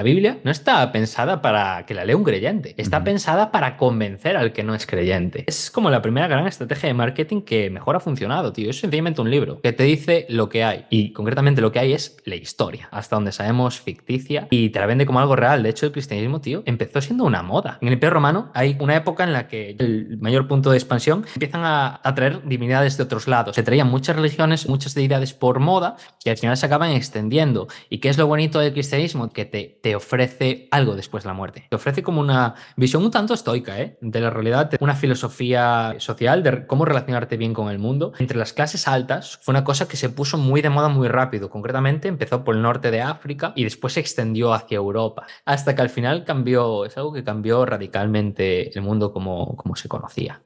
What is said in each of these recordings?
la Biblia no está pensada para que la lea un creyente, está pensada para convencer al que no es creyente. Es como la primera gran estrategia de marketing que mejor ha funcionado, tío. Es sencillamente un libro que te dice lo que hay y concretamente lo que hay es la historia, hasta donde sabemos ficticia y te la vende como algo real. De hecho, el cristianismo, tío, empezó siendo una moda. En el Imperio Romano hay una época en la que el mayor punto de expansión empiezan a traer divinidades de otros lados. Se traían muchas religiones, muchas deidades por moda y al final se acaban extendiendo. ¿Y qué es lo bonito del cristianismo? Que te ofrece algo después de la muerte. Te ofrece como una visión un tanto estoica, de la realidad, una filosofía social de cómo relacionarte bien con el mundo. Entre las clases altas fue una cosa que se puso muy de moda muy rápido. Concretamente empezó por el norte de África y después se extendió hacia Europa. Hasta que al final cambió, es algo que cambió radicalmente el mundo como se conocía.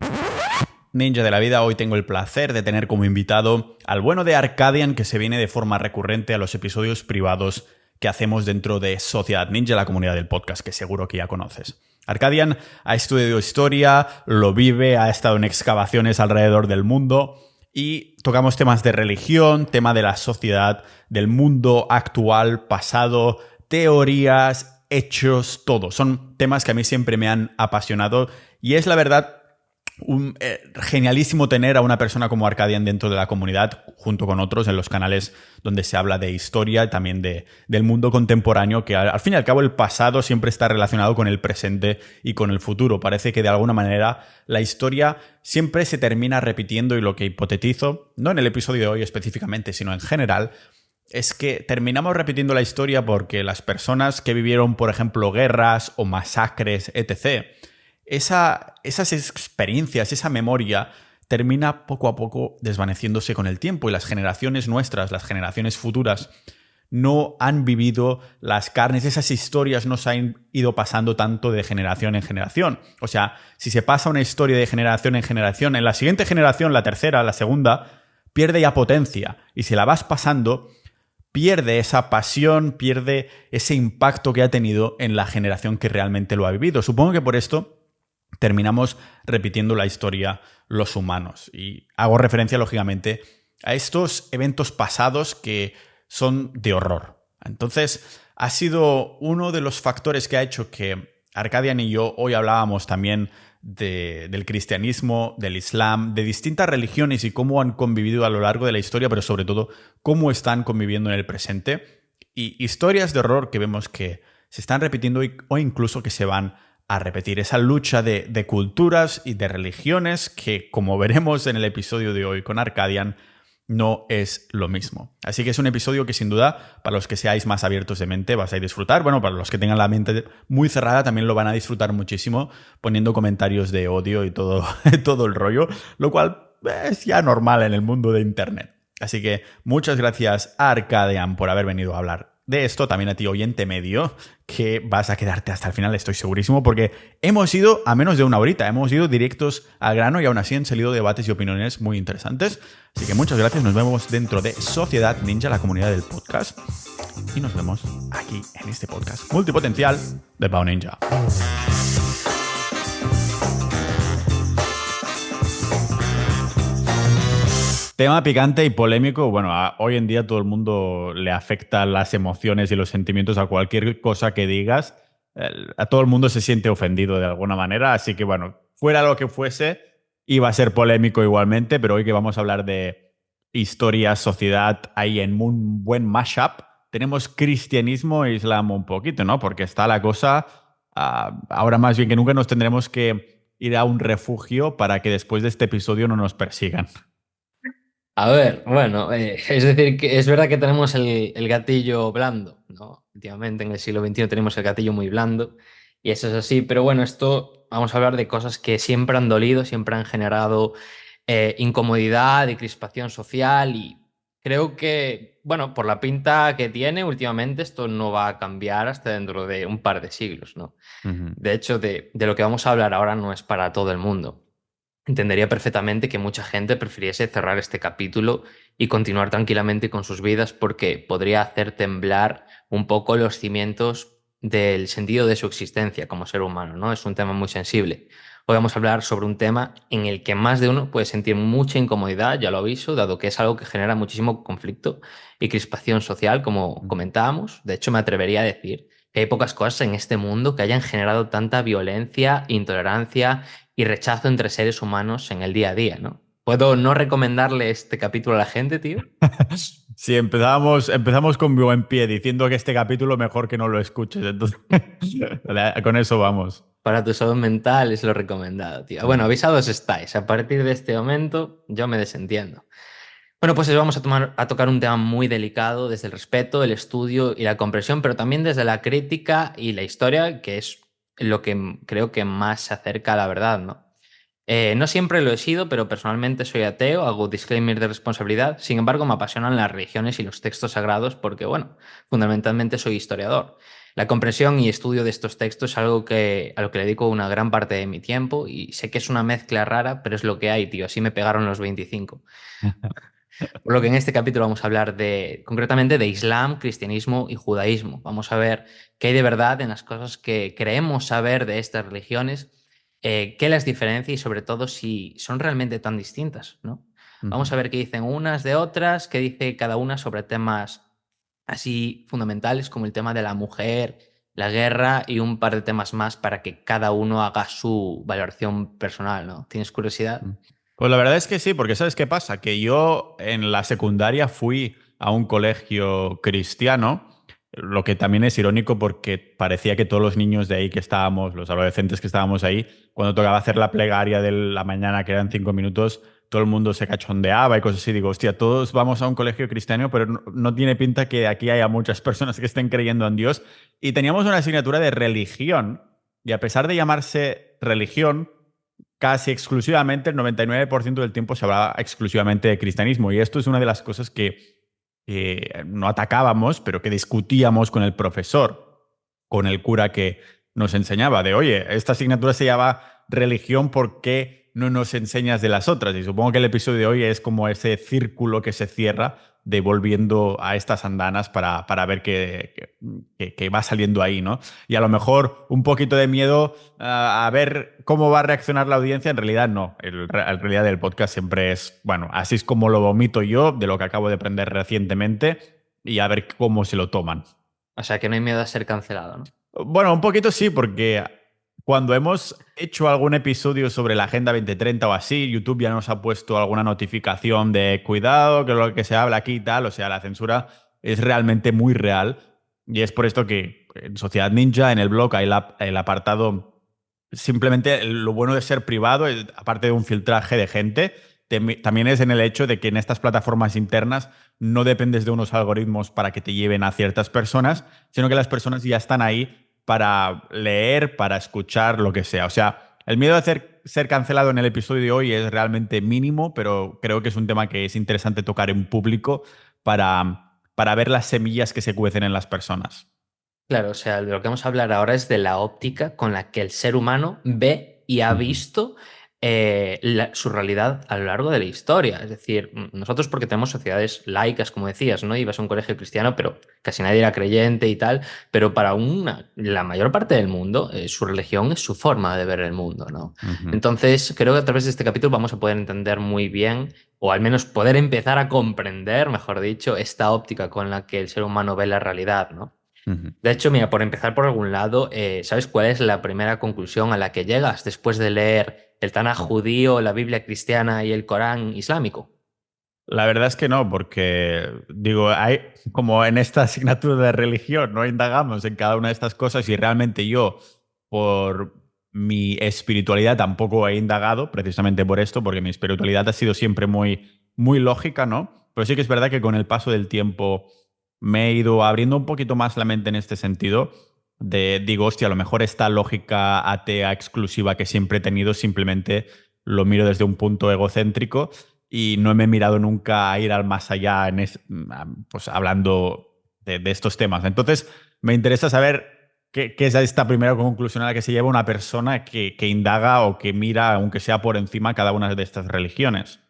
Ninja de la vida, hoy tengo el placer de tener como invitado al bueno de Arcadian, que se viene de forma recurrente a los episodios privados que hacemos dentro de Sociedad Ninja, la comunidad del podcast, que seguro que ya conoces. Arcadian ha estudiado historia, lo vive, ha estado en excavaciones alrededor del mundo y tocamos temas de religión, tema de la sociedad, del mundo actual, pasado, teorías, hechos, todo. Son temas que a mí siempre me han apasionado y es la verdad genialísimo tener a una persona como Arcadian dentro de la comunidad, junto con otros en los canales donde se habla de historia y también del mundo contemporáneo, que al fin y al cabo el pasado siempre está relacionado con el presente y con el futuro. Parece que de alguna manera la historia siempre se termina repitiendo y lo que hipotetizo, no en el episodio de hoy específicamente, sino en general, es que terminamos repitiendo la historia porque las personas que vivieron, por ejemplo, guerras o masacres, etc., esas experiencias, esa memoria, termina poco a poco desvaneciéndose con el tiempo y las generaciones nuestras, las generaciones futuras, no han vivido las carnes, esas historias no se han ido pasando tanto de generación en generación. O sea, si se pasa una historia de generación en generación, en la siguiente generación, la tercera, la segunda, pierde ya potencia y si la vas pasando, pierde esa pasión, pierde ese impacto que ha tenido en la generación que realmente lo ha vivido. Supongo que por esto terminamos repitiendo la historia los humanos. Y hago referencia, lógicamente, a estos eventos pasados que son de horror. Entonces, ha sido uno de los factores que ha hecho que Arcadian y yo hoy hablábamos también del cristianismo, del islam, de distintas religiones y cómo han convivido a lo largo de la historia, pero sobre todo cómo están conviviendo en el presente. Y historias de horror que vemos que se están repitiendo o incluso que se van a repetir. Esa lucha de culturas y de religiones que, como veremos en el episodio de hoy con Arcadian, no es lo mismo. Así que es un episodio que sin duda, para los que seáis más abiertos de mente, vais a disfrutar. Bueno, para los que tengan la mente muy cerrada también lo van a disfrutar muchísimo, poniendo comentarios de odio y todo, todo el rollo, lo cual es ya normal en el mundo de Internet. Así que muchas gracias a Arcadian por haber venido a hablar de esto, también a ti, oyente medio, que vas a quedarte hasta el final, estoy segurísimo, porque hemos ido a menos de una horita, hemos ido directos al grano y aún así han salido debates y opiniones muy interesantes. Así que muchas gracias, nos vemos dentro de Sociedad Ninja, la comunidad del podcast, y nos vemos aquí en este podcast multipotencial de Pau Ninja. Tema picante y polémico. Bueno, hoy en día todo el mundo le afectan las emociones y los sentimientos a cualquier cosa que digas. A todo el mundo se siente ofendido de alguna manera. Así que, bueno, fuera lo que fuese, iba a ser polémico igualmente. Pero hoy que vamos a hablar de historia, sociedad, ahí en un buen mashup, tenemos cristianismo e islam un poquito, ¿no? Porque está la cosa... ahora más bien que nunca nos tendremos que ir a un refugio para que después de este episodio no nos persigan. A ver, bueno, es decir, que es verdad que tenemos el gatillo blando, ¿no? Últimamente en el siglo XXI tenemos el gatillo muy blando y eso es así, pero bueno, esto vamos a hablar de cosas que siempre han dolido, siempre han generado incomodidad y crispación social y creo que, bueno, por la pinta que tiene últimamente esto no va a cambiar hasta dentro de un par de siglos, ¿no? Uh-huh. De hecho, de lo que vamos a hablar ahora no es para todo el mundo. Entendería perfectamente que mucha gente prefiriese cerrar este capítulo y continuar tranquilamente con sus vidas porque podría hacer temblar un poco los cimientos del sentido de su existencia como ser humano, ¿no? Es un tema muy sensible. Hoy vamos a hablar sobre un tema en el que más de uno puede sentir mucha incomodidad, ya lo aviso, dado que es algo que genera muchísimo conflicto y crispación social, como comentábamos. De hecho, me atrevería a decir que hay pocas cosas en este mundo que hayan generado tanta violencia, intolerancia y rechazo entre seres humanos en el día a día, ¿no? ¿Puedo no recomendarle este capítulo a la gente, tío? Sí, empezamos con buen pie diciendo que este capítulo mejor que no lo escuches. Entonces, con eso vamos. Para tu salud mental es lo recomendado, tío. Bueno, Mm. avisados estáis. A partir de este momento yo me desentiendo. Bueno, pues hoy vamos a tocar un tema muy delicado desde el respeto, el estudio y la comprensión, pero también desde la crítica y la historia, que es lo que creo que más se acerca a la verdad, ¿no? No siempre lo he sido, pero personalmente soy ateo, hago disclaimer de responsabilidad. Sin embargo, me apasionan las religiones y los textos sagrados porque, bueno, fundamentalmente soy historiador. La comprensión y estudio de estos textos es algo a lo que le dedico una gran parte de mi tiempo y sé que es una mezcla rara, pero es lo que hay, tío. Así me pegaron los 25. Por lo que en este capítulo vamos a hablar concretamente de Islam, cristianismo y judaísmo. Vamos a ver qué hay de verdad en las cosas que creemos saber de estas religiones, qué las diferencia y sobre todo si son realmente tan distintas, ¿no? Vamos a Ujú. ver qué dicen unas de otras, qué dice cada una sobre temas así fundamentales como el tema de la mujer, la guerra y un par de temas más para que cada uno haga su valoración personal, ¿no? ¿Tienes curiosidad? Pues la verdad es que sí, porque ¿sabes qué pasa? Que yo en la secundaria fui a un colegio cristiano, lo que también es irónico porque parecía que todos los niños de ahí que estábamos, los adolescentes que estábamos ahí, cuando tocaba hacer la plegaria de la mañana, que eran 5 minutos, todo el mundo se cachondeaba y cosas así. Digo, hostia, todos vamos a un colegio cristiano, pero no tiene pinta que aquí haya muchas personas que estén creyendo en Dios. Y teníamos una asignatura de religión, y a pesar de llamarse religión, casi exclusivamente, el 99% del tiempo se hablaba exclusivamente de cristianismo. Y esto es una de las cosas que no atacábamos, pero que discutíamos con el profesor, con el cura que nos enseñaba, de, oye, esta asignatura se llama religión, ¿por qué no nos enseñas de las otras? Y supongo que el episodio de hoy es como ese círculo que se cierra de volviendo a estas andanas para ver qué va saliendo ahí, ¿no? Y a lo mejor un poquito de miedo a ver cómo va a reaccionar la audiencia. En realidad no. En realidad el podcast siempre es, bueno, así es como lo vomito yo, de lo que acabo de aprender recientemente, y a ver cómo se lo toman. O sea, que no hay miedo a ser cancelado, ¿no? Bueno, un poquito sí, porque cuando hemos hecho algún episodio sobre la Agenda 2030 o así, YouTube ya nos ha puesto alguna notificación de cuidado, que lo que se habla aquí y tal, o sea, la censura es realmente muy real. Y es por esto que en Sociedad Ninja, en el blog, hay el apartado, simplemente lo bueno de ser privado, aparte de un filtraje de gente, también es en el hecho de que en estas plataformas internas no dependes de unos algoritmos para que te lleven a ciertas personas, sino que las personas ya están ahí para leer, para escuchar, lo que sea. O sea, el miedo de ser cancelado en el episodio de hoy es realmente mínimo, pero creo que es un tema que es interesante tocar en público para ver las semillas que se cuecen en las personas. Claro, o sea, de lo que vamos a hablar ahora es de la óptica con la que el ser humano ve y ha Ujú. visto su realidad a lo largo de la historia. Es decir, nosotros porque tenemos sociedades laicas, como decías, ¿no? Ibas a un colegio cristiano, pero casi nadie era creyente y tal, pero para la mayor parte del mundo, su religión es su forma de ver el mundo, ¿no? Ujú. Entonces, creo que a través de este capítulo vamos a poder entender muy bien, o al menos poder empezar a comprender, mejor dicho, esta óptica con la que el ser humano ve la realidad, ¿no? Ujú. De hecho, mira, por empezar por algún lado, ¿sabes cuál es la primera conclusión a la que llegas después de leer el Tanaj judío, la Biblia cristiana y el Corán islámico? La verdad es que no, porque digo, hay como en esta asignatura de religión, no indagamos en cada una de estas cosas y realmente yo, por mi espiritualidad, tampoco he indagado, precisamente por esto, porque mi espiritualidad ha sido siempre muy lógica, ¿no? Pero sí que es verdad que con el paso del tiempo me he ido abriendo un poquito más la mente en este sentido. Digo, hostia, a lo mejor esta lógica atea exclusiva que siempre he tenido, simplemente lo miro desde un punto egocéntrico y no me he mirado nunca a ir al más allá pues hablando de estos temas. Entonces, me interesa saber qué es esta primera conclusión a la que se lleva una persona que indaga o que mira, aunque sea por encima, cada una de estas religiones.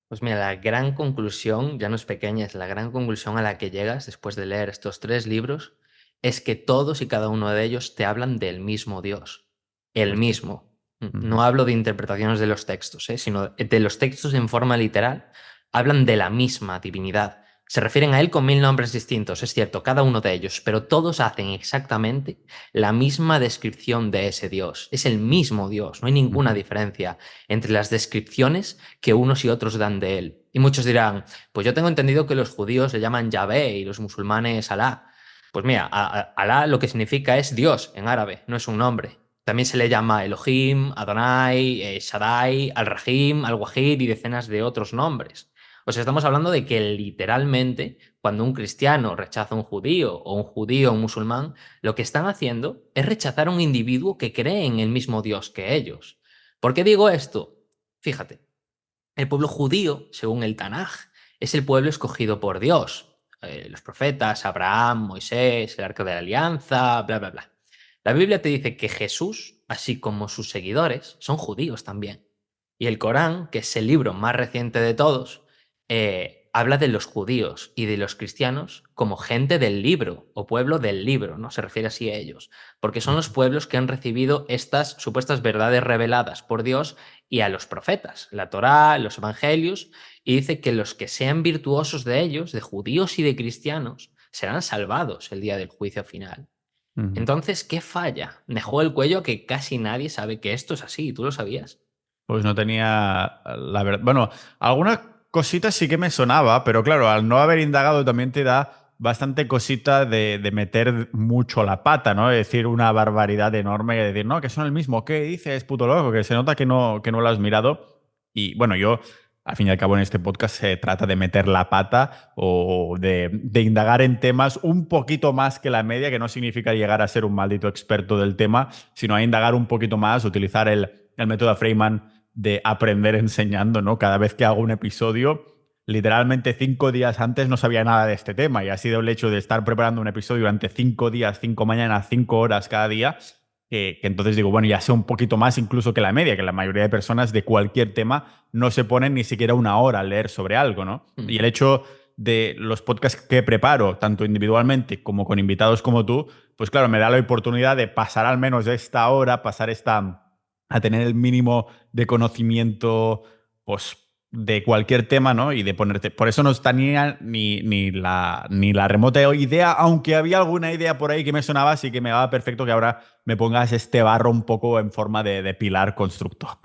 Pues mira, la gran conclusión, ya no es pequeña, es la gran conclusión a la que llegas después de leer estos tres libros, es que todos y cada uno de ellos te hablan del mismo Dios, el Hostia. mismo. Ujú. No hablo de interpretaciones de los textos, sino de los textos en forma literal, hablan de la misma divinidad, Se refieren a él con 1000 nombres distintos, es cierto, cada uno de ellos, pero todos hacen exactamente la misma descripción de ese Dios. Es el mismo Dios, no hay ninguna Ujú. diferencia entre las descripciones que unos y otros dan de él. Y muchos dirán, pues yo tengo entendido que los judíos le llaman Yahvé y los musulmanes Alá. Pues mira, Alá lo que significa es Dios en árabe, no es un nombre. También se le llama Elohim, Adonai, Shaddai, Al-Rahim, Al-Wahid y decenas de otros nombres. O sea, estamos hablando de que literalmente cuando un cristiano rechaza a un judío o un judío a un musulmán, lo que están haciendo es rechazar a un individuo que cree en el mismo Dios que ellos. ¿Por qué digo esto? Fíjate, el pueblo judío, según el Tanaj, es el pueblo escogido por Dios. Los profetas, Abraham, Moisés, el Arca de la Alianza, bla, bla, bla. La Biblia te dice que Jesús, así como sus seguidores, son judíos también. Y el Corán, que es el libro más reciente de todos, habla de los judíos y de los cristianos como gente del libro o pueblo del libro, ¿no? Se refiere así a ellos, porque son los pueblos que han recibido estas supuestas verdades reveladas por Dios y a los profetas, la Torá, los evangelios, y dice que los que sean virtuosos de ellos, de judíos y de cristianos, serán salvados el día del juicio final. Ujú. Entonces, ¿qué falla? Me juego el cuello que casi nadie sabe que esto es así. ¿Tú lo sabías? Pues no tenía la verdad. Bueno, algunas cositas sí que me sonaba, pero claro, al no haber indagado también te da bastante cosita de meter mucho la pata, ¿no? Es decir, una barbaridad enorme y decir, no, que son el mismo. ¿Qué dices, puto loco? Que se nota que no lo has mirado. Y bueno, yo, al fin y al cabo, en este podcast se trata de meter la pata o de indagar en temas un poquito más que la media, que no significa llegar a ser un maldito experto del tema, sino a indagar un poquito más, utilizar el método Freeman de aprender enseñando, ¿no? Cada vez que hago un episodio, literalmente 5 días antes no sabía nada de este tema y ha sido el hecho de estar preparando un episodio durante 5 días, 5 mañanas, 5 horas cada día, que entonces digo, bueno, ya sé un poquito más incluso que la media, que la mayoría de personas de cualquier tema no se ponen ni siquiera una hora a leer sobre algo, ¿no? Y el Mm. hecho de los podcasts que preparo, tanto individualmente como con invitados como tú, pues claro, me da la oportunidad de pasar al menos esta hora, pasar a tener el mínimo de conocimiento, pues, de cualquier tema, ¿no? Y de ponerte. Por eso no tenía ni la remota idea, aunque había alguna idea por ahí que me sonaba, así que me va perfecto que ahora me pongas este barro un poco en forma de pilar constructor.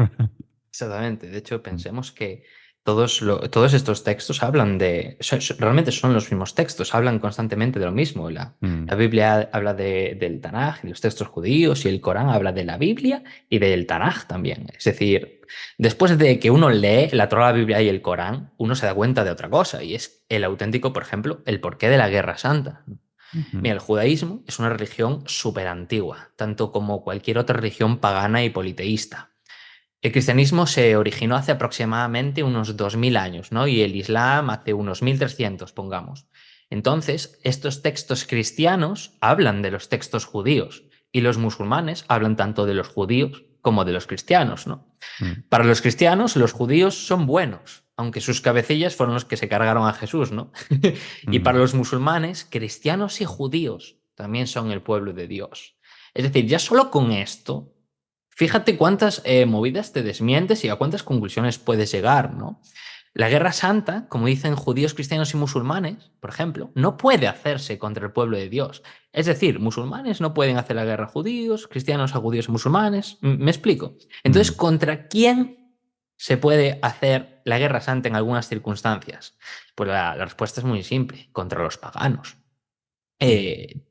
Exactamente. De hecho, pensemos que todos estos textos hablan de... realmente son los mismos textos, hablan constantemente de lo mismo. La Mm, Biblia habla del Tanaj y los textos judíos y el Corán habla de la Biblia y del Tanaj también. Es decir, después de que uno lee la Torá, la Biblia y el Corán, uno se da cuenta de otra cosa y es el auténtico, por ejemplo, el porqué de la Guerra Santa. ujú, Mira, el judaísmo es una religión súper antigua, tanto como cualquier otra religión pagana y politeísta. El cristianismo se originó hace aproximadamente unos 2000 años, ¿no? Y el Islam hace unos 1300, pongamos. Entonces, estos textos cristianos hablan de los textos judíos y los musulmanes hablan tanto de los judíos como de los cristianos, ¿no? mm, Para los cristianos, los judíos son buenos, aunque sus cabecillas fueron los que se cargaron a Jesús, ¿no? Y para mm. los musulmanes, cristianos y judíos también son el pueblo de Dios. Es decir, ya solo con esto, fíjate cuántas movidas te desmientes y a cuántas conclusiones puedes llegar, ¿no? La guerra santa, como dicen judíos, cristianos y musulmanes, por ejemplo, no puede hacerse contra el pueblo de Dios. Es decir, musulmanes no pueden hacer la guerra a judíos, cristianos a judíos y musulmanes. ¿Me explico? Entonces, Mm. ¿contra quién se puede hacer la guerra santa en algunas circunstancias? Pues la respuesta es muy simple, contra los paganos.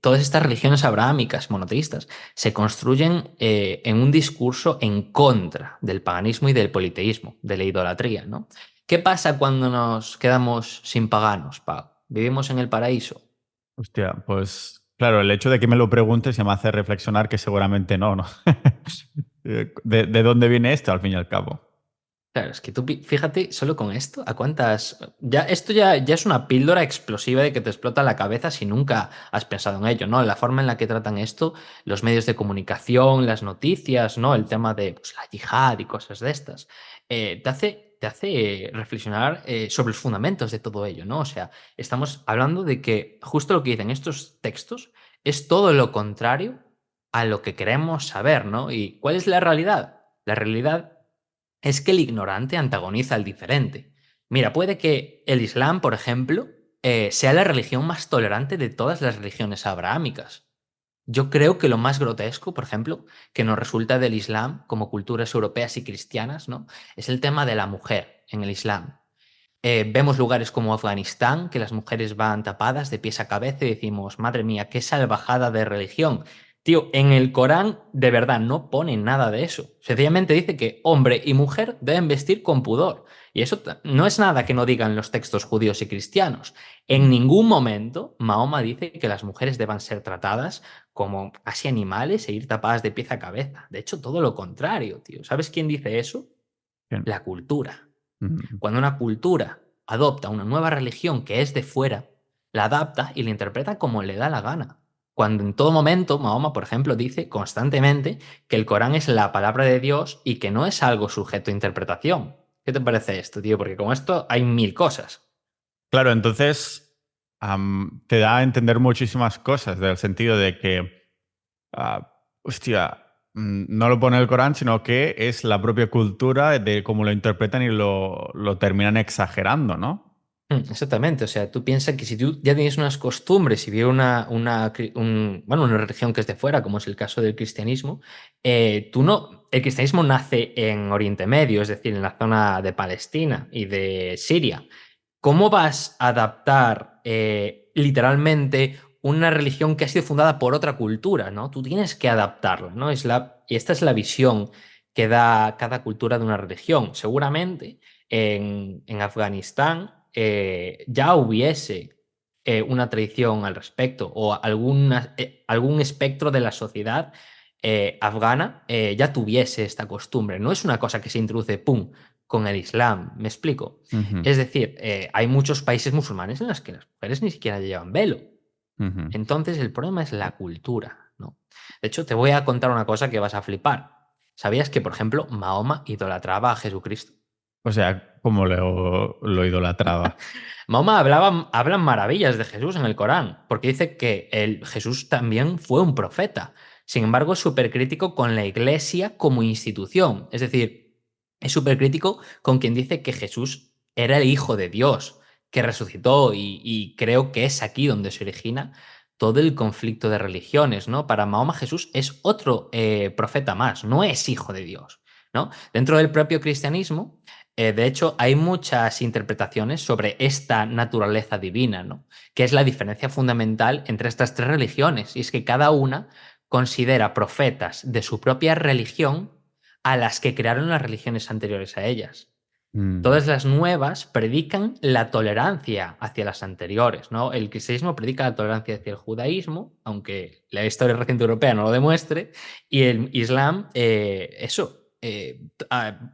Todas estas religiones abrahámicas, monoteístas, se construyen en un discurso en contra del paganismo y del politeísmo, de la idolatría, ¿no? ¿Qué pasa cuando nos quedamos sin paganos, Pau? ¿Vivimos en el paraíso? Hostia, pues claro, el hecho de que me lo preguntes ya me hace reflexionar que seguramente no, ¿no? ¿De dónde viene esto, al fin y al cabo? Claro, es que tú fíjate solo con esto, a cuántas... esto ya es una píldora explosiva de que te explota la cabeza si nunca has pensado en ello, ¿no? La forma en la que tratan esto, los medios de comunicación, las noticias, ¿no? El tema de pues, la yihad y cosas de estas, te hace reflexionar sobre los fundamentos de todo ello, ¿no? O sea, estamos hablando de que justo lo que dicen estos textos es todo lo contrario a lo que queremos saber, ¿no? ¿Y cuál es la realidad? La realidad es que el ignorante antagoniza al diferente. Mira, puede que el Islam, por ejemplo, sea la religión más tolerante de todas las religiones abrahámicas. Yo creo que lo más grotesco, por ejemplo, que nos resulta del Islam como culturas europeas y cristianas, ¿no? Es el tema de la mujer en el Islam. Vemos lugares como Afganistán, que las mujeres van tapadas de pies a cabeza y decimos, madre mía, qué salvajada de religión. Tío, en el Corán de verdad no pone nada de eso. Sencillamente dice que hombre y mujer deben vestir con pudor. Y eso no es nada que no digan los textos judíos y cristianos. En ningún momento Mahoma dice que las mujeres deban ser tratadas como casi animales e ir tapadas de pies a cabeza. De hecho, todo lo contrario, tío. ¿Sabes quién dice eso? Bien. La cultura. Ujú. Cuando una cultura adopta una nueva religión que es de fuera, la adapta y la interpreta como le da la gana. Cuando en todo momento Mahoma, por ejemplo, dice constantemente que el Corán es la palabra de Dios y que no es algo sujeto a interpretación. ¿Qué te parece esto, tío? Porque con esto hay mil cosas. Claro, entonces te da a entender muchísimas cosas, del sentido de que, hostia, no lo pone el Corán, sino que es la propia cultura de cómo lo interpretan y lo terminan exagerando, ¿no? Exactamente, o sea, tú piensas que si tú ya tienes unas costumbres y viene bueno, una religión que es de fuera, como es el caso del cristianismo, tú no, el cristianismo nace en Oriente Medio, es decir, en la zona de Palestina y de Siria. ¿Cómo vas a adaptar literalmente una religión que ha sido fundada por otra cultura, ¿no? Tú tienes que adaptarla, ¿no? Y esta es la visión que da cada cultura de una religión. Seguramente en Afganistán ya hubiese una tradición al respecto o algún espectro de la sociedad afgana ya tuviese esta costumbre. No es una cosa que se introduce, ¡pum!, con el Islam, ¿me explico? Ujú, Es decir, hay muchos países musulmanes en los que las mujeres ni siquiera llevan velo. ujú. Entonces, el problema es la cultura, ¿no? De hecho, te voy a contar una cosa que vas a flipar. ¿Sabías que, por ejemplo, Mahoma idolatraba a Jesucristo? O sea, como lo idolatraba. Mahoma habla maravillas de Jesús en el Corán, porque dice que Jesús también fue un profeta. Sin embargo, es súper crítico con la iglesia como institución. Es decir, es súper crítico con quien dice que Jesús era el Hijo de Dios, que resucitó, y creo que es aquí donde se origina todo el conflicto de religiones, ¿no? Para Mahoma, Jesús es otro profeta más, no es hijo de Dios, ¿no? Dentro del propio cristianismo, de hecho, hay muchas interpretaciones sobre esta naturaleza divina, ¿no? Que es la diferencia fundamental entre estas tres religiones, y es que cada una considera profetas de su propia religión a las que crearon las religiones anteriores a ellas. Mm. Todas las nuevas predican la tolerancia hacia las anteriores, ¿no? El cristianismo predica la tolerancia hacia el judaísmo, aunque la historia reciente europea no lo demuestre, y el islam,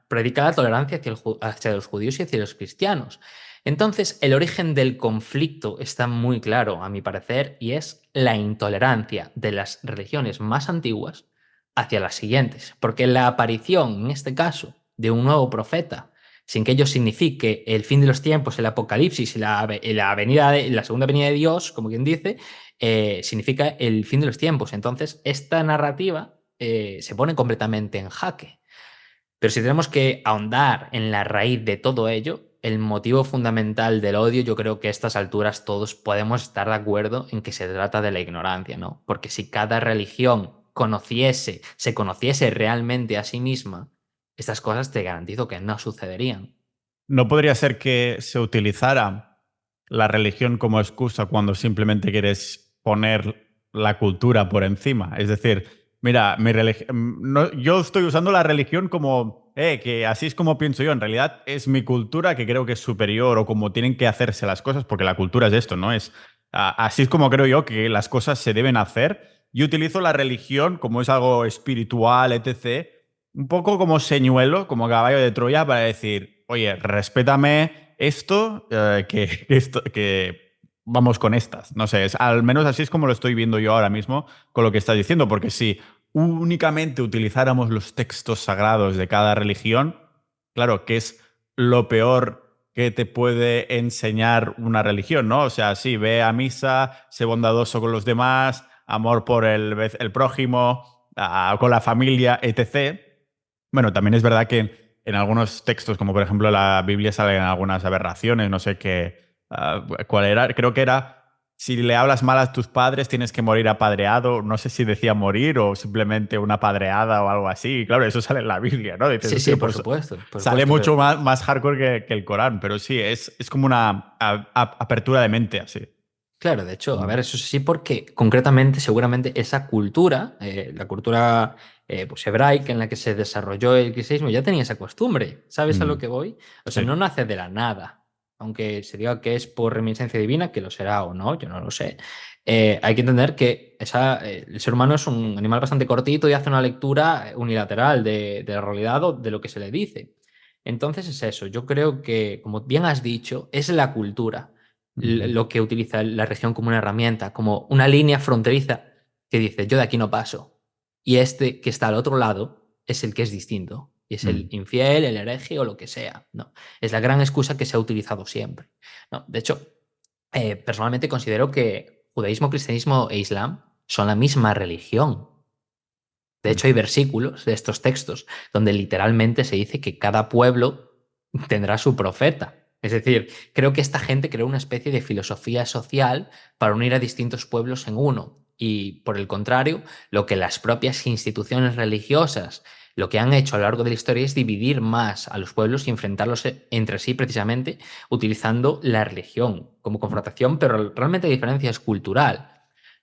predica la tolerancia hacia los judíos y hacia los cristianos. Entonces, el origen del conflicto está muy claro, a mi parecer, y es la intolerancia de las religiones más antiguas hacia las siguientes, porque la aparición, en este caso, de un nuevo profeta, sin que ello signifique el fin de los tiempos, el apocalipsis y la segunda venida de Dios, como quien dice, significa el fin de los tiempos. Entonces, esta narrativa se pone completamente en jaque. Pero si tenemos que ahondar en la raíz de todo ello, el motivo fundamental del odio, yo creo que a estas alturas todos podemos estar de acuerdo en que se trata de la ignorancia, ¿no? Porque si cada religión se conociese realmente a sí misma, estas cosas te garantizo que no sucederían. ¿No podría ser que se utilizara la religión como excusa cuando simplemente quieres poner la cultura por encima? Es decir, mira, yo estoy usando la religión como, que así es como pienso yo. En realidad es mi cultura que creo que es superior o como tienen que hacerse las cosas, porque la cultura es esto, ¿no? Así es como creo yo que las cosas se deben hacer. Yo utilizo la religión como es algo espiritual, etc., un poco como señuelo, como caballo de Troya para decir, oye, respétame esto, que vamos con estas. No sé, al menos así es como lo estoy viendo yo ahora mismo con lo que estás diciendo, porque si únicamente utilizáramos los textos sagrados de cada religión, claro, que es lo peor que te puede enseñar una religión, ¿no? O sea, sí, ve a misa, sé bondadoso con los demás, amor por el prójimo, con la familia, etc. Bueno, también es verdad que en algunos textos, como por ejemplo la Biblia, salen algunas aberraciones, no sé, ¿Cuál era? Creo que era, si le hablas mal a tus padres tienes que morir apedreado. No sé si decía morir o simplemente una apedreada o algo así. Y claro, eso sale en la Biblia, ¿no? Dices, Sí, sí, hostia, pues por sale supuesto, mucho pero más hardcore que el Corán, pero sí, es como una apertura de mente así. claro, de hecho, a Mm. ver, eso sí, porque concretamente, seguramente esa cultura, la cultura pues, hebraica en la que se desarrolló el cristianismo, ya tenía esa costumbre. ¿Sabes a lo Mm. que voy? O sea, Sí. no nace de la nada. Aunque se diga que es por reminiscencia divina, que lo será o no, yo no lo sé. Hay que entender que el ser humano es un animal bastante cortito y hace una lectura unilateral de la realidad o de lo que se le dice. Entonces es eso. Yo creo que, como bien has dicho, es la cultura Ujú. lo que utiliza la región como una herramienta, como una línea fronteriza que dice, yo de aquí no paso. Y este que está al otro lado es el que es distinto. Y es el Mm. infiel, el hereje o lo que sea. No, es la gran excusa que se ha utilizado siempre. No, de hecho, personalmente considero que judaísmo, cristianismo e islam son la misma religión. De hecho, hay Ujú. versículos de estos textos donde literalmente se dice que cada pueblo tendrá su profeta. Es decir, creo que esta gente creó una especie de filosofía social para unir a distintos pueblos en uno. Y por el contrario, lo que las propias instituciones religiosas lo que han hecho a lo largo de la historia es dividir más a los pueblos y enfrentarlos entre sí precisamente utilizando la religión como confrontación, pero realmente la diferencia es cultural.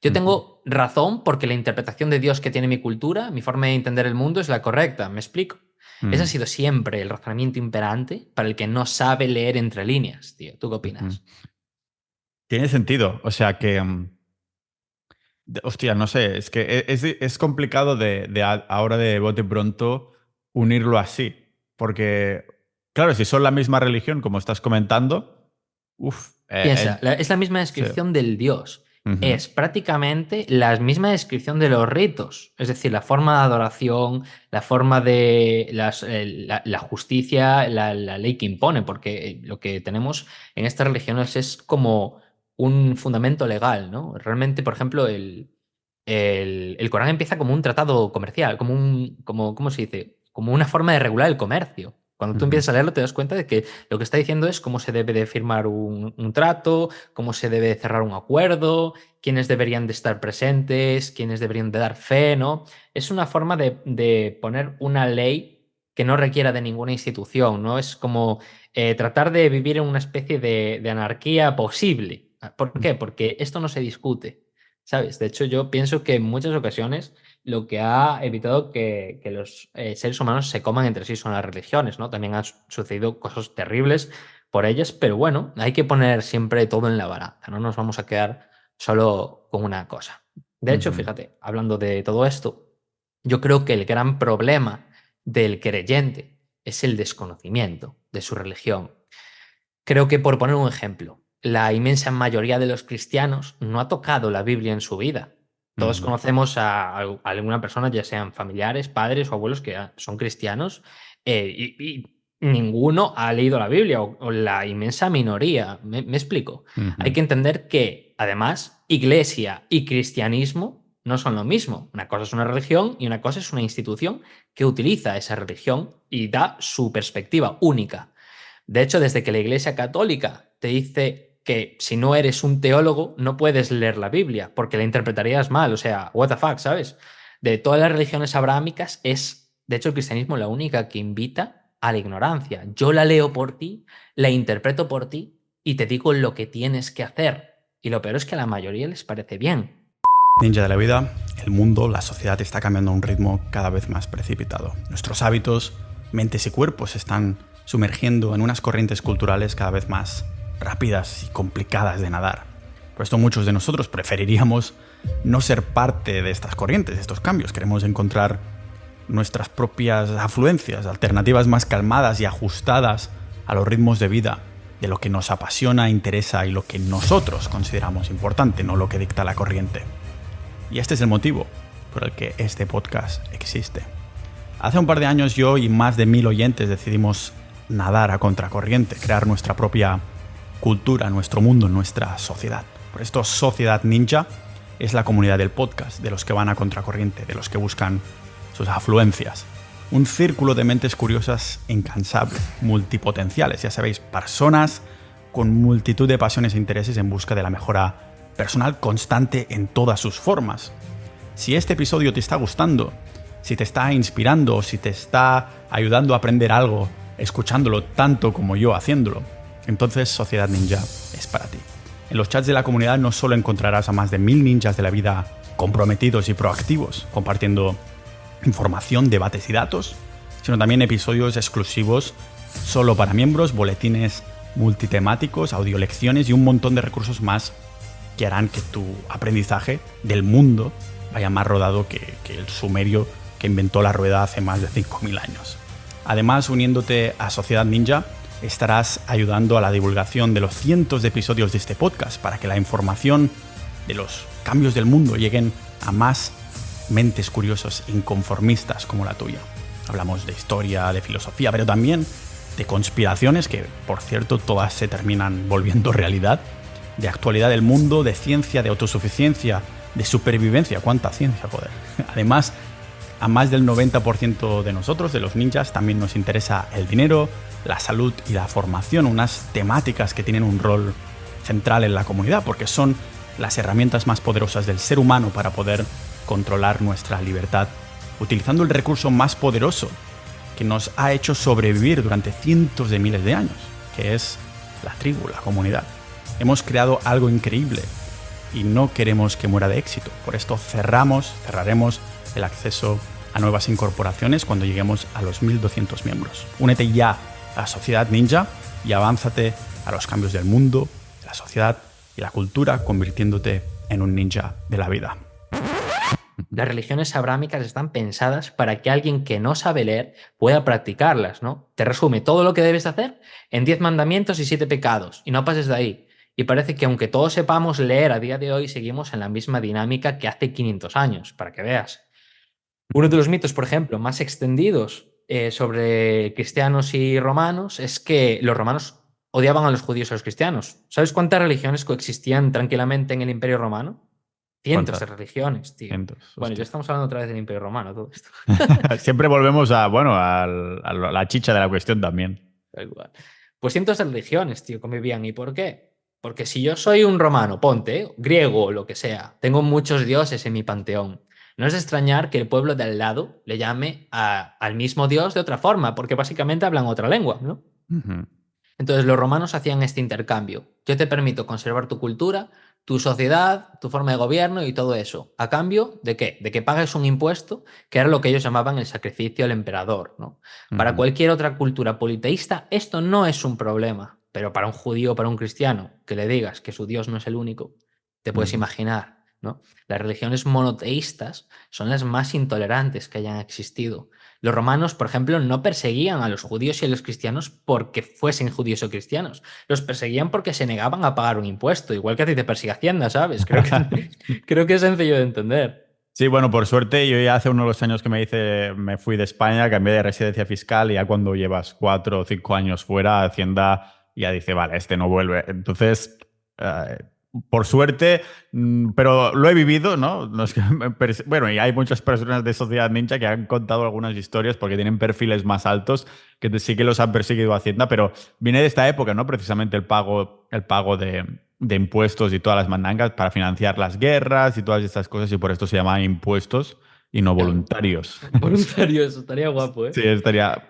Yo Ujú. tengo razón porque la interpretación de Dios que tiene mi cultura, mi forma de entender el mundo es la correcta, ¿me explico? Ese ha Mm. sido siempre el razonamiento imperante para el que no sabe leer entre líneas, tío. ¿Tú qué Ujú. opinas? Tiene sentido. O sea que, hostia, no sé, es que es complicado ahora de bote pronto unirlo así. Porque, claro, si son la misma religión, como estás comentando, uff, Piensa, es la misma sí. descripción del Dios. Ujú. Es prácticamente la misma descripción de los ritos. Es decir, la forma de adoración, la forma de la justicia, la ley que impone, porque lo que tenemos en estas religiones es como un fundamento legal, ¿no? Realmente, por ejemplo, el Corán empieza como un tratado comercial, ¿cómo se dice? Como una forma de regular el comercio. Cuando tú Ujú. empiezas a leerlo te das cuenta de que lo que está diciendo es cómo se debe de firmar un trato, cómo se debe de cerrar un acuerdo, quiénes deberían de estar presentes, quiénes deberían de dar fe, ¿no? Es una forma de poner una ley que no requiera de ninguna institución, ¿no? Es como tratar de vivir en una especie de anarquía posible. ¿Por qué? Porque esto no se discute, ¿sabes? De hecho, yo pienso que en muchas ocasiones lo que ha evitado que los seres humanos se coman entre sí son las religiones, ¿no? También han sucedido cosas terribles por ellas, pero bueno, hay que poner siempre todo en la balanza, no nos vamos a quedar solo con una cosa. De hecho, Ujú. fíjate, hablando de todo esto, yo creo que el gran problema del creyente es el desconocimiento de su religión. Creo que, por poner un ejemplo, la inmensa mayoría de los cristianos no ha tocado la Biblia en su vida. Todos Ujú. conocemos a alguna persona, ya sean familiares, padres o abuelos, que son cristianos, y ninguno ha leído la Biblia, o la inmensa minoría. ¿Me explico? Hay Ujú. que entender que, además, iglesia y cristianismo no son lo mismo. Una cosa es una religión y una cosa es una institución que utiliza esa religión y da su perspectiva única. De hecho, desde que la Iglesia Católica te dice que si no eres un teólogo no puedes leer la Biblia porque la interpretarías mal, o sea, what the fuck, ¿sabes? De todas las religiones abrahámicas es, de hecho, el cristianismo la única que invita a la ignorancia. Yo la leo por ti, la interpreto por ti y te digo lo que tienes que hacer. Y lo peor es que a la mayoría les parece bien. Ninja de la vida, el mundo, la sociedad está cambiando a un ritmo cada vez más precipitado. Nuestros hábitos, mentes y cuerpos se están sumergiendo en unas corrientes culturales cada vez más rápidas y complicadas de nadar. Por esto muchos de nosotros preferiríamos no ser parte de estas corrientes, de estos cambios. Queremos encontrar nuestras propias afluencias, alternativas más calmadas y ajustadas a los ritmos de vida, de lo que nos apasiona, interesa y lo que nosotros consideramos importante, no lo que dicta la corriente. Y este es el motivo por el que este podcast existe. Hace un par de años yo y más de 1000 oyentes decidimos nadar a contracorriente, crear nuestra propia cultura, nuestro mundo, nuestra sociedad. Por esto Sociedad Ninja es la comunidad del podcast, de los que van a contracorriente, de los que buscan sus afluencias. Un círculo de mentes curiosas, incansables, multipotenciales, ya sabéis, personas con multitud de pasiones e intereses en busca de la mejora personal constante en todas sus formas. Si este episodio te está gustando, si te está inspirando, si te está ayudando a aprender algo, escuchándolo tanto como yo haciéndolo, entonces Sociedad Ninja es para ti. En los chats de la comunidad no solo encontrarás a más de 1000 ninjas de la vida comprometidos y proactivos, compartiendo información, debates y datos, sino también episodios exclusivos solo para miembros, boletines multitemáticos, audiolecciones y un montón de recursos más que harán que tu aprendizaje del mundo vaya más rodado que el sumerio que inventó la rueda hace más de 5000 años. Además, uniéndote a Sociedad Ninja, estarás ayudando a la divulgación de los cientos de episodios de este podcast para que la información de los cambios del mundo lleguen a más mentes curiosas e inconformistas como la tuya. Hablamos de historia, de filosofía, pero también de conspiraciones, que por cierto todas se terminan volviendo realidad, de actualidad del mundo, de ciencia, de autosuficiencia, de supervivencia. ¡Cuánta ciencia, joder! Además, a más del 90% de nosotros, de los ninjas, también nos interesa el dinero, la salud y la formación, unas temáticas que tienen un rol central en la comunidad, porque son las herramientas más poderosas del ser humano para poder controlar nuestra libertad, utilizando el recurso más poderoso que nos ha hecho sobrevivir durante cientos de miles de años, que es la tribu, la comunidad. Hemos creado algo increíble y no queremos que muera de éxito. Por esto cerraremos el acceso a nuevas incorporaciones cuando lleguemos a los 1200 miembros. Únete ya a Sociedad Ninja y avánzate a los cambios del mundo, de la sociedad y la cultura, convirtiéndote en un ninja de la vida. Las religiones abrámicas están pensadas para que alguien que no sabe leer pueda practicarlas, ¿no? Te resume todo lo que debes hacer en 10 mandamientos y 7 pecados, y no pases de ahí. Y parece que aunque todos sepamos leer a día de hoy, seguimos en la misma dinámica que hace 500 años, para que veas. Uno de los mitos, por ejemplo, más extendidos sobre cristianos y romanos es que los romanos odiaban a los judíos y a los cristianos. ¿Sabes cuántas religiones coexistían tranquilamente en el Imperio Romano? Cientos de religiones, tío. Cientos, bueno, ya estamos hablando otra vez del Imperio Romano, todo esto. Siempre volvemos a la chicha de la cuestión también. Pues cientos de religiones, tío, convivían. ¿Y por qué? Porque si yo soy un romano, ponte, griego o lo que sea, tengo muchos dioses en mi panteón. No es de extrañar que el pueblo de al lado le llame al mismo dios de otra forma, porque básicamente hablan otra lengua, ¿no? Uh-huh. Entonces los romanos hacían este intercambio. Yo te permito conservar tu cultura, tu sociedad, tu forma de gobierno y todo eso. ¿A cambio de qué? De que pagues un impuesto, que era lo que ellos llamaban el sacrificio al emperador, ¿no? Uh-huh. Para cualquier otra cultura politeísta esto no es un problema, pero para un judío o para un cristiano que le digas que su Dios no es el único, te puedes imaginar, ¿no? Las religiones monoteístas son las más intolerantes que hayan existido. Los romanos, por ejemplo, no perseguían a los judíos y a los cristianos porque fuesen judíos o cristianos. Los perseguían porque se negaban a pagar un impuesto, igual que a ti te persigue Hacienda, ¿sabes? Creo que es sencillo de entender. Sí, bueno, por suerte yo ya hace unos años que me fui de España, cambié de residencia fiscal y ya cuando llevas 4 o 5 años fuera, Hacienda ya dice, vale, este no vuelve. Entonces, por suerte, pero lo he vivido, ¿no? Bueno, y hay muchas personas de Sociedad Ninja que han contado algunas historias porque tienen perfiles más altos que sí que los han perseguido Hacienda, pero viene de esta época, ¿no? Precisamente el pago de impuestos y todas las mandangas para financiar las guerras y todas estas cosas, y por esto se llaman impuestos y no voluntarios. Voluntarios, estaría guapo, ¿eh? Sí, estaría...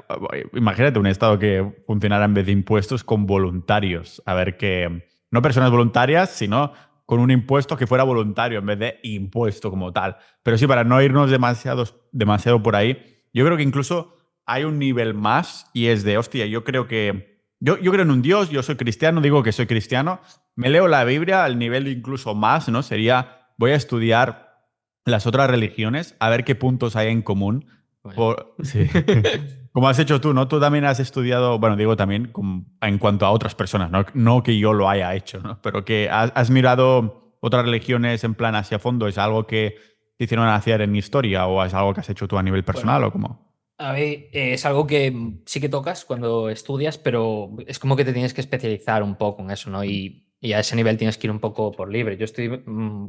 Imagínate un estado que funcionara en vez de impuestos con voluntarios. A ver qué... No personas voluntarias, sino con un impuesto que fuera voluntario en vez de impuesto como tal. Pero sí, para no irnos demasiado por ahí, yo creo que incluso hay un nivel más y es de, hostia, yo creo en un Dios, yo soy cristiano, digo que soy cristiano, me leo la Biblia al nivel incluso más, ¿no? Sería, voy a estudiar las otras religiones, a ver qué puntos hay en común. Sí. Como has hecho tú, ¿no? Tú también has estudiado, bueno, digo también en cuanto a otras personas, no que yo lo haya hecho, ¿no? Pero que has mirado otras religiones en plan hacia fondo. ¿Es algo que te hicieron hacer en historia o es algo que has hecho tú a nivel personal Bueno, o cómo? a ver, es algo que sí que tocas cuando estudias, pero es como que te tienes que especializar un poco en eso, ¿no? Y a ese nivel tienes que ir un poco por libre. Yo estoy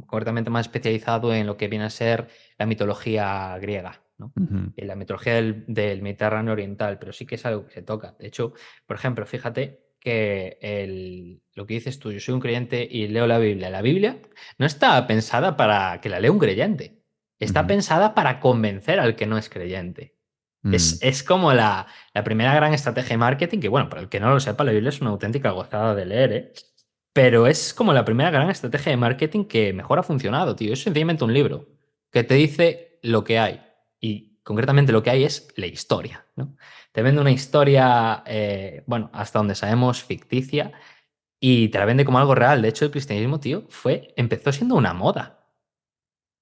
concretamente más especializado en lo que viene a ser la mitología griega, ¿no? Uh-huh. En la mitología del Mediterráneo oriental, pero sí que es algo que se toca. De hecho, por ejemplo, fíjate que lo que dices tú, yo soy un creyente y leo la Biblia. La Biblia no está pensada para que la lea un creyente. Está Ujú. pensada para convencer al que no es creyente. Mm. Es como la primera gran estrategia de marketing, que bueno, para el que no lo sepa, la Biblia es una auténtica gozada de leer, ¿eh? Pero es como la primera gran estrategia de marketing que mejor ha funcionado, tío. Es sencillamente un libro que te dice lo que hay. Y concretamente lo que hay es la historia, ¿no? Te vende una historia, bueno, hasta donde sabemos, ficticia, y te la vende como algo real. De hecho, el cristianismo, tío, empezó siendo una moda.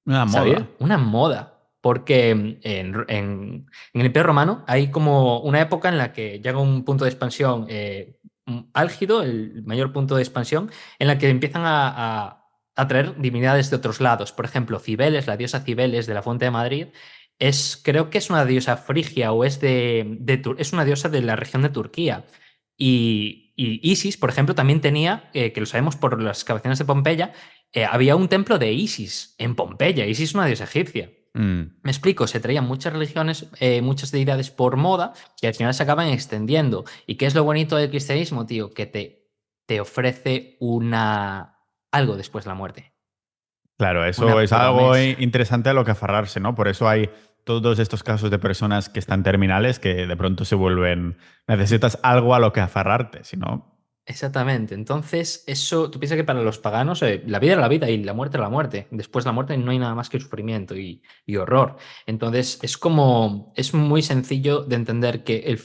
Una ¿Sabéis? moda. Una moda. Porque en el Imperio Romano hay como una época en la que llega un punto de expansión álgido, el mayor punto de expansión, en la que empiezan a traer divinidades de otros lados. Por ejemplo, Cibeles, la diosa Cibeles de la Fuente de Madrid, creo que es una diosa frigia o es una diosa de la región de Turquía. Y Isis, por ejemplo, también tenía, que lo sabemos por las excavaciones de Pompeya, había un templo de Isis en Pompeya. Isis es una diosa egipcia. Mm. Me explico, se traían muchas religiones, muchas deidades por moda y al final se acaban extendiendo. ¿Y qué es lo bonito del cristianismo, tío? Que te ofrece algo después de la muerte. Claro, eso Una es algo promesa. interesante a lo que aferrarse, ¿no? Por eso hay todos estos casos de personas que están terminales que de pronto se vuelven. Necesitas algo a lo que aferrarte, si no. Exactamente. Entonces, eso, tú piensas que para los paganos la vida era la vida y la muerte era la muerte. Después de la muerte no hay nada más que sufrimiento y horror. Entonces, es muy sencillo de entender que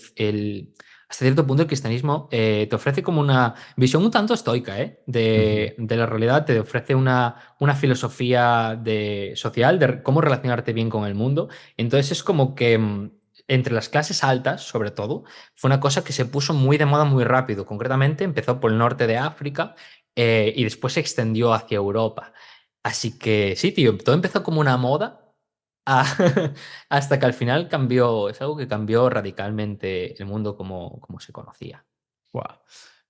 hasta cierto punto el cristianismo te ofrece como una visión un tanto estoica, Ujú. de la realidad, te ofrece una filosofía social de cómo relacionarte bien con el mundo. Entonces, es como que entre las clases altas, sobre todo, fue una cosa que se puso muy de moda muy rápido. Concretamente, empezó por el norte de África y después se extendió hacia Europa. Así que sí, tío, todo empezó como una moda a- hasta que al final cambió, es algo que cambió radicalmente el mundo como se conocía. Guau.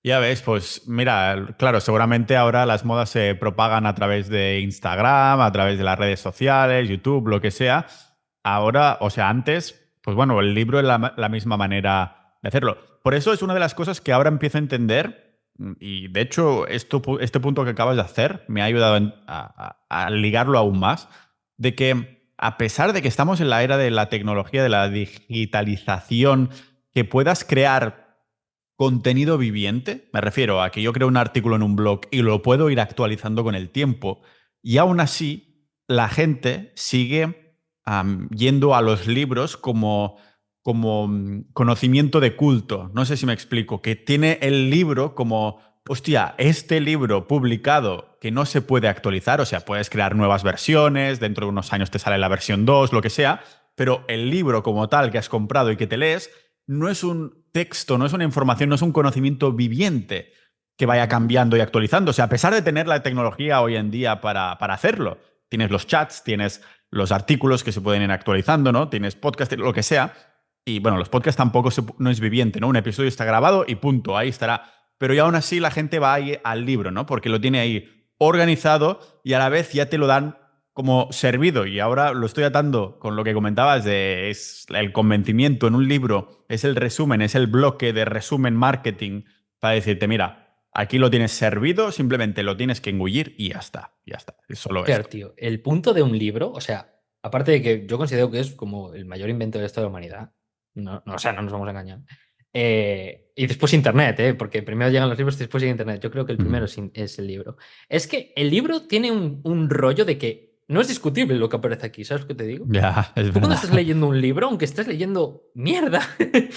Ya ves, pues mira, claro, seguramente ahora las modas se propagan a través de Instagram, a través de las redes sociales, YouTube, lo que sea. Ahora, o sea, antes, pues bueno, el libro es la misma manera de hacerlo. Por eso es una de las cosas que ahora empiezo a entender, y de hecho este punto que acabas de hacer me ha ayudado a ligarlo aún más, de que a pesar de que estamos en la era de la tecnología, de la digitalización, que puedas crear contenido viviente, me refiero a que yo creo un artículo en un blog y lo puedo ir actualizando con el tiempo, y aún así la gente sigue yendo a los libros como conocimiento de culto. No sé si me explico, que tiene el libro como, hostia, este libro publicado que no se puede actualizar, o sea, puedes crear nuevas versiones, dentro de unos años te sale la versión 2, lo que sea, pero el libro como tal que has comprado y que te lees no es un texto, no es una información, no es un conocimiento viviente que vaya Ujú. cambiando y actualizando. O sea, a pesar de tener la tecnología hoy en día para hacerlo, tienes los chats, tienes los artículos que se pueden ir actualizando, ¿no? Tienes podcast, lo que sea. Y bueno, los podcasts tampoco no es viviente, ¿no? Un episodio está grabado y punto, ahí estará. Pero ya aún así la gente va ahí al libro, ¿no? Porque lo tiene ahí organizado y a la vez ya te lo dan como servido. Y ahora lo estoy atando con lo que comentabas de es el convencimiento en un libro, es el resumen, es el bloque de resumen marketing para decirte, mira, aquí lo tienes servido, simplemente lo tienes que engullir y ya está, ya está. Es solo Claro, esto. tío, el punto de un libro, o sea, aparte de que yo considero que es como el mayor invento de la historia de la humanidad, o sea, no nos vamos a engañar. Y después Internet, porque primero llegan los libros y después llega Internet. Yo creo que el primero Ujú. es el libro. Es que el libro tiene un rollo de que no es discutible lo que aparece aquí, ¿sabes lo que te digo? Ya, es Tú cuando verdad. estás leyendo un libro, aunque estés leyendo mierda,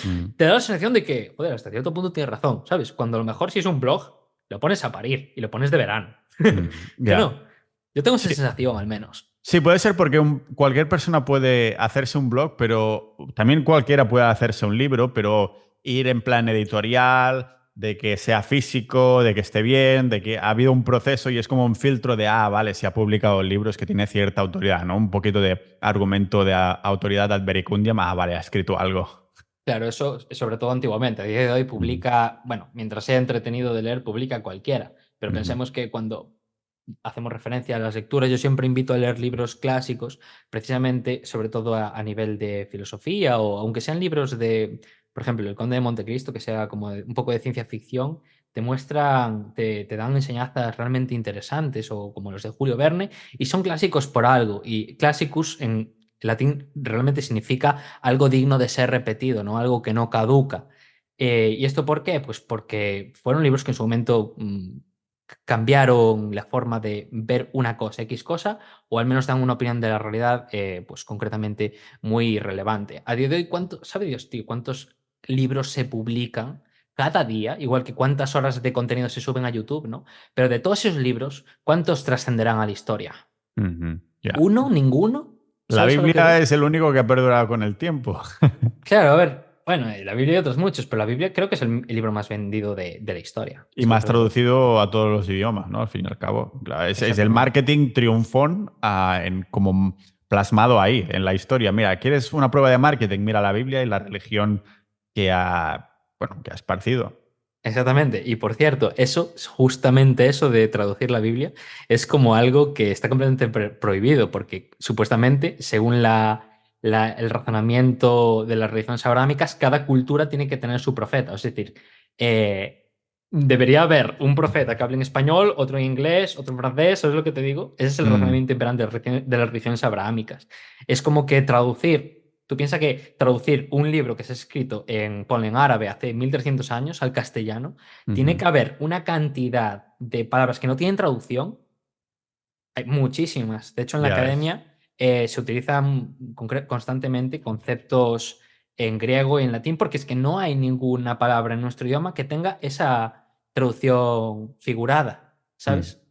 Mm, te da la sensación de que, joder, hasta cierto punto tienes razón, ¿sabes? Cuando a lo mejor si es un blog, lo pones a parir y lo pones de verano. Que ya. no. Yo tengo esa Sí. sensación, al menos. Sí, puede ser porque cualquier persona puede hacerse un blog, pero también cualquiera puede hacerse un libro, pero ir en plan editorial, de que sea físico, de que esté bien, de que ha habido un proceso y es como un filtro de, ah, vale, si ha publicado libros que tiene cierta autoridad, ¿no? Un poquito de argumento de autoridad ad vericundiam, ah, vale, ha escrito algo. Claro, eso sobre todo antiguamente. A día de hoy Ujú, publica, bueno, mientras sea entretenido de leer, publica cualquiera. Pero ujú, pensemos que cuando hacemos referencia a las lecturas, yo siempre invito a leer libros clásicos, precisamente, sobre todo a nivel de filosofía o aunque sean libros por ejemplo, El Conde de Montecristo, que sea como un poco de ciencia ficción, te muestran, te dan enseñanzas realmente interesantes, o como los de Julio Verne, y son clásicos por algo. Y classicus en latín realmente significa algo digno de ser repetido, ¿no? Algo que no caduca. ¿Y esto por qué? Pues porque fueron libros que en su momento cambiaron la forma de ver una cosa, X cosa, o al menos dan una opinión de la realidad, pues concretamente muy relevante. A día de hoy, ¿sabe Dios, tío, cuántos libros se publican cada día? Igual que cuántas horas de contenido se suben a YouTube, ¿no? Pero de todos esos libros, ¿cuántos trascenderán a la historia? Ujú, ya. ¿Uno? ¿Ninguno? La ¿Sabes a lo que Biblia voy? es el único que ha perdurado con el tiempo. Claro, a ver, bueno, la Biblia y otros muchos, pero la Biblia creo que es el libro más vendido de la historia. Y ¿Sabes más a lo que voy? traducido a todos los idiomas, ¿no? Al fin y al cabo. Claro, es el Exactamente. marketing triunfón como plasmado ahí, en la historia. Mira, ¿quieres una prueba de marketing? Mira la Biblia y la religión bueno, que ha esparcido. Exactamente. Y por cierto, justamente eso de traducir la Biblia, es como algo que está completamente prohibido, porque supuestamente, según el razonamiento de las religiones abrahámicas, cada cultura tiene que tener su profeta. Es decir, eh, debería haber un profeta que hable en español, otro en inglés, otro en francés, ¿sabes lo que te digo? Ese es el Mm, razonamiento imperante de las religiones abrahámicas. Es como que traducir. Tú piensas que traducir un libro que se ha escrito ponle en árabe hace 1300 años al castellano, tiene ujú. que haber una cantidad de palabras que no tienen traducción. Hay muchísimas. De hecho, en la Ya ves. academia se utilizan constantemente conceptos en griego y en latín, porque es que no hay ninguna palabra en nuestro idioma que tenga esa traducción figurada, Mm. ¿sabes?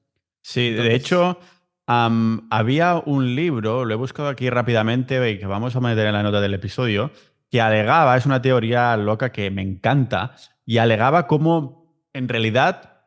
Sí, de Entonces, hecho, había un libro, lo he buscado aquí rápidamente y que vamos a meter en la nota del episodio, que alegaba, es una teoría loca que me encanta, y alegaba cómo en realidad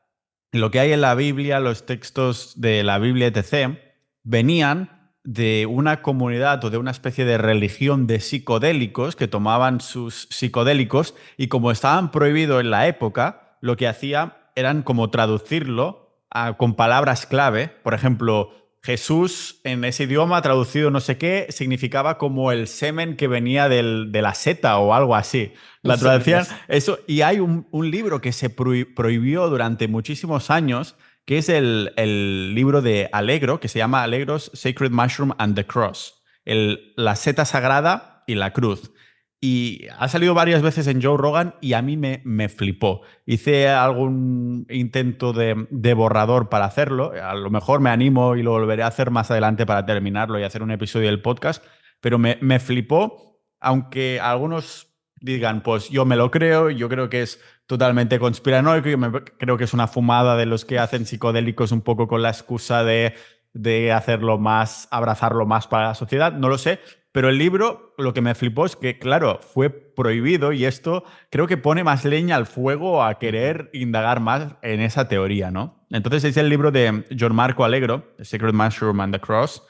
lo que hay en la Biblia, los textos de la Biblia, etc., venían de una comunidad o de una especie de religión de psicodélicos que tomaban sus psicodélicos y como estaban prohibidos en la época, lo que hacía eran como traducirlo con palabras clave. Por ejemplo, Jesús en ese idioma traducido no sé qué significaba como el semen que venía de la seta o algo así. La traducían hostias. eso y hay un libro que se prohibió durante muchísimos años que es el libro de Alegro, que se llama Alegros Sacred Mushroom and the Cross, la seta sagrada y la cruz. Y ha salido varias veces en Joe Rogan y a mí me flipó. Hice algún intento de borrador para hacerlo. A lo mejor me animo y lo volveré a hacer más adelante para terminarlo y hacer un episodio del podcast. Pero me flipó, aunque algunos digan, pues yo me lo creo, yo creo que es totalmente conspiranoico, creo que es una fumada de los que hacen psicodélicos un poco con la excusa de hacerlo más, abrazarlo más para la sociedad, no lo sé. Pero el libro, lo que me flipó es que, claro, fue prohibido y esto creo que pone más leña al fuego a Ujú. querer indagar más en esa teoría, ¿no? Entonces es el libro de John Marco Alegro, The Secret Mushroom and the Cross,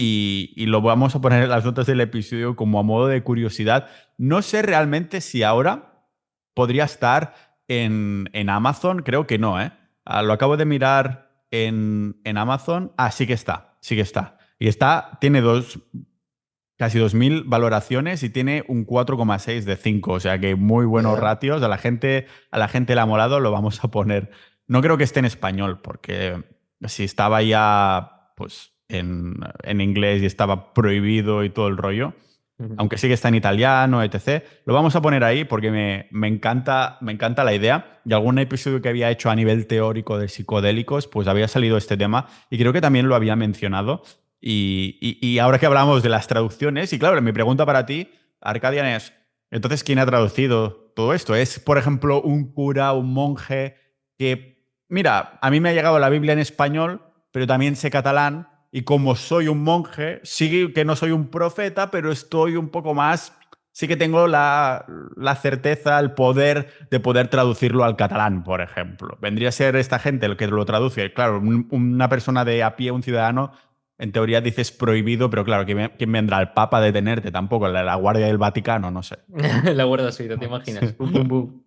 y lo vamos a poner en las notas del episodio como a modo de curiosidad. No sé realmente si ahora podría estar en Amazon, creo que no, ¿eh? Lo acabo de mirar en Amazon. Ah, sí que está, sí que está. Y tiene casi 2000 valoraciones y tiene un 4,6 de 5, o sea que muy buenos Cuidado. ratios. A la gente le ha molado, lo vamos a poner. No creo que esté en español, porque si estaba ya pues, en inglés y estaba prohibido y todo el rollo, Ujú. aunque sí que está en italiano, etc. Lo vamos a poner ahí porque me encanta la idea. Y algún episodio que había hecho a nivel teórico de psicodélicos, pues había salido este tema y creo que también lo había mencionado. Y ahora que hablamos de las traducciones, y claro, mi pregunta para ti, Arcadian, es, entonces, ¿quién ha traducido todo esto? ¿Es, por ejemplo, un cura, un monje que, mira, a mí me ha llegado la Biblia en español, pero también sé catalán, y como soy un monje, sí que no soy un profeta, pero estoy un poco más, sí que tengo la certeza, el poder de poder traducirlo al catalán, por ejemplo. Vendría a ser esta gente el que lo traduce. Claro, una persona de a pie, un ciudadano, en teoría dices prohibido, pero claro, ¿quién vendrá? ¿El Papa a detenerte? Tampoco, la Guardia del Vaticano, no sé. La Guardia Suiza, ¿te imaginas? Bum, bum, bum.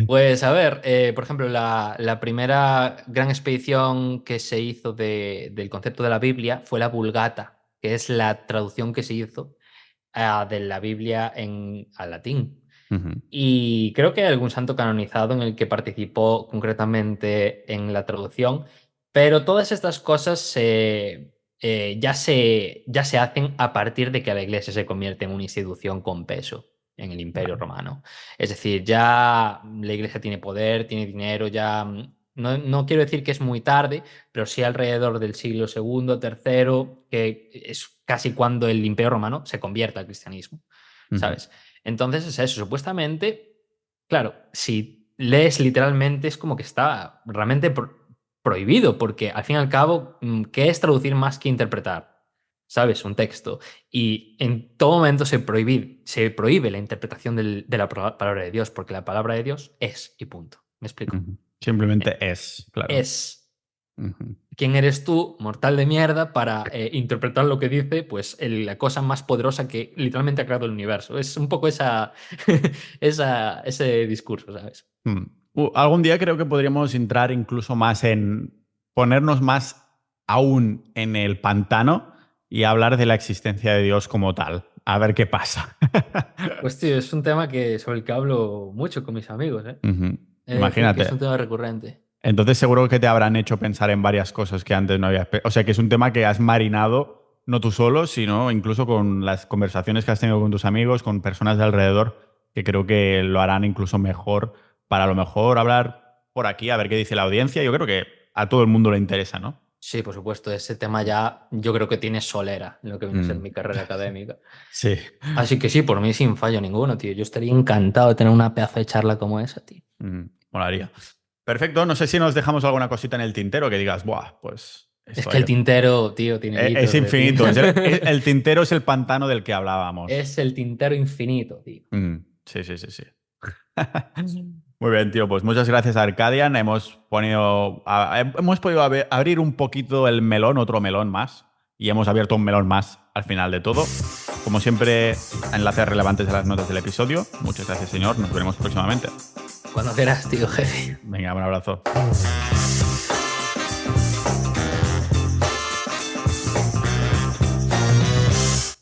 Pues a ver, por ejemplo, la primera gran expedición que se hizo del concepto de la Biblia fue la Vulgata, que es la traducción que se hizo de la Biblia al latín. Y creo que hay algún santo canonizado en el que participó concretamente en la traducción, pero todas estas cosas ya se hacen a partir de que la Iglesia se convierte en una institución con peso en el Imperio Romano. Es decir, ya la Iglesia tiene poder, tiene dinero, ya... No quiero decir que es muy tarde, pero sí alrededor del siglo II, III, que es casi cuando el Imperio Romano se convierte al cristianismo, ¿sabes? Entonces es eso, supuestamente, claro, si lees literalmente es como que está realmente prohibido, porque al fin y al cabo, ¿qué es traducir más que interpretar? ¿Sabes? Un texto. Y en todo momento se prohíbe la interpretación de la palabra de Dios, porque la palabra de Dios es y punto. ¿Me explico? Simplemente es, claro. Es. ¿Quién eres tú, mortal de mierda, para interpretar lo que dice pues la cosa más poderosa que literalmente ha creado el universo? Es un poco ese discurso, ¿sabes? Algún día creo que podríamos entrar incluso más en ponernos más aún en el pantano y hablar de la existencia de Dios como tal. A ver qué pasa. Pues tío, es un tema sobre el que hablo mucho con mis amigos, ¿eh? Es decir, que es un Imagínate. tema recurrente. Entonces seguro que te habrán hecho pensar en varias cosas que antes no habías... O sea, que es un tema que has marinado no tú solo, sino incluso con las conversaciones que has tenido con tus amigos, con personas de alrededor, que creo que lo harán incluso mejor para a lo mejor hablar por aquí, a ver qué dice la audiencia. Yo creo que a todo el mundo le interesa, ¿no? Sí, por supuesto, ese tema ya yo creo que tiene solera en lo que viene a ser mi carrera académica. Sí. Así que sí, por mí sin fallo ninguno, tío. Yo estaría encantado de tener una pedazo de charla como esa, tío. Molaría. Perfecto, no sé si nos dejamos alguna cosita en el tintero que digas, buah, pues... Es que el tintero, tío, tiene Es litros de infinito. tinta. El tintero es el pantano del que hablábamos. Es el tintero infinito, tío. Sí, sí, sí, sí. Muy bien, tío. Pues muchas gracias a Arcadian. Hemos podido abrir un poquito el melón, otro melón más. Y hemos abierto un melón más al final de todo. Como siempre, enlaces relevantes a las notas del episodio. Muchas gracias, señor. Nos veremos próximamente. Cuando quieras, tío, jefe. Venga, un abrazo.